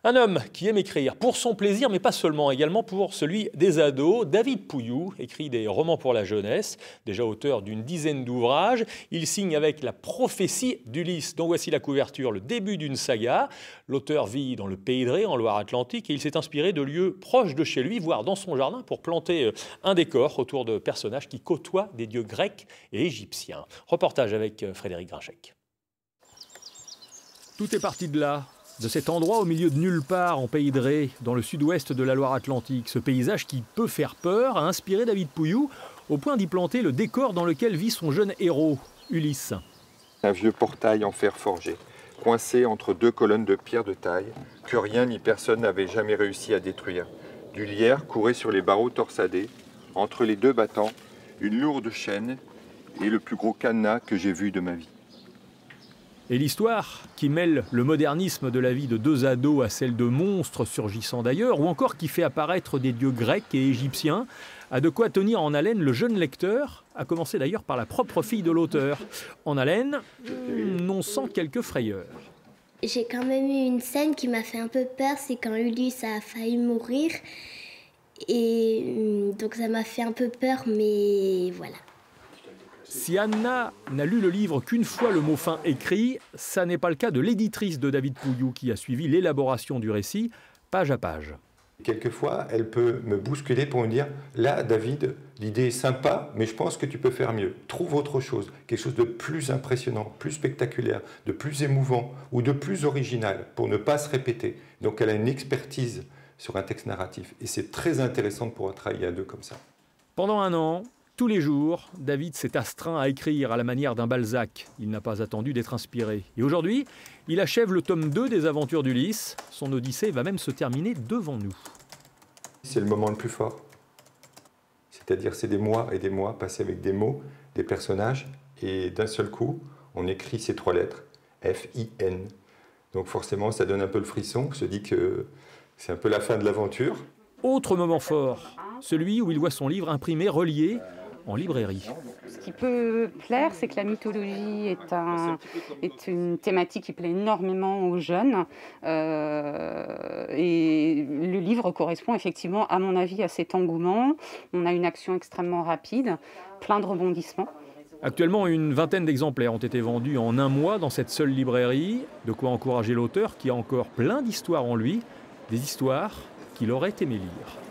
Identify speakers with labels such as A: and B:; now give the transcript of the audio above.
A: Un homme qui aime écrire pour son plaisir, mais pas seulement, également pour celui des ados. David Pouillou écrit des romans pour la jeunesse, déjà auteur d'une dizaine d'ouvrages. Il signe avec La prophétie d'Ulysse, dont voici la couverture, le début d'une saga. L'auteur vit dans le Pays de Ré, en Loire-Atlantique, et il s'est inspiré de lieux proches de chez lui, voire dans son jardin, pour planter un décor autour de personnages qui côtoient des dieux grecs et égyptiens. Reportage avec Frédéric Grinchec. Tout est parti de là. De cet endroit au milieu de nulle part en Pays de Ré, dans le sud-ouest de la Loire-Atlantique. Ce paysage qui peut faire peur a inspiré David Pouillou au point d'y planter le décor dans lequel vit son jeune héros, Ulysse.
B: Un vieux portail en fer forgé, coincé entre deux colonnes de pierre de taille que rien ni personne n'avait jamais réussi à détruire. Du lierre courait sur les barreaux torsadés, entre les deux battants, une lourde chaîne et le plus gros cadenas que j'ai vu de ma vie.
A: Et l'histoire, qui mêle le modernisme de la vie de deux ados à celle de monstres surgissant d'ailleurs, ou encore qui fait apparaître des dieux grecs et égyptiens, a de quoi tenir en haleine le jeune lecteur, à commencer d'ailleurs par la propre fille de l'auteur. En haleine, on sent quelques frayeurs.
C: J'ai quand même eu une scène qui m'a fait un peu peur, c'est quand Ulysse a failli mourir. Et donc ça m'a fait un peu peur, mais voilà.
A: Si Anna n'a lu le livre qu'une fois le mot fin écrit, ça n'est pas le cas de l'éditrice de David Pouillou qui a suivi l'élaboration du récit, page à page.
B: Quelquefois, elle peut me bousculer pour me dire « Là, David, l'idée est sympa, mais je pense que tu peux faire mieux. Trouve autre chose, quelque chose de plus impressionnant, plus spectaculaire, de plus émouvant ou de plus original pour ne pas se répéter. » Donc elle a une expertise sur un texte narratif et c'est très intéressant de pouvoir travailler à deux comme ça.
A: Pendant un an, tous les jours, David s'est astreint à écrire à la manière d'un Balzac. Il n'a pas attendu d'être inspiré. Et aujourd'hui, il achève le tome 2 des aventures d'Ulysse. Son odyssée va même se terminer devant nous.
B: C'est le moment le plus fort. C'est-à-dire c'est des mois et des mois passés avec des mots, des personnages, et d'un seul coup, on écrit ces trois lettres, F-I-N. Donc forcément, ça donne un peu le frisson. On se dit que c'est un peu la fin de l'aventure.
A: Autre moment fort, celui où il voit son livre imprimé, relié, en librairie.
D: Ce qui peut plaire, c'est que la mythologie est une thématique qui plaît énormément aux jeunes. Et le livre correspond effectivement, à mon avis, à cet engouement. On a une action extrêmement rapide, plein de rebondissements.
A: Actuellement, une vingtaine d'exemplaires ont été vendus en un mois dans cette seule librairie. De quoi encourager l'auteur qui a encore plein d'histoires en lui, des histoires qu'il aurait aimé lire.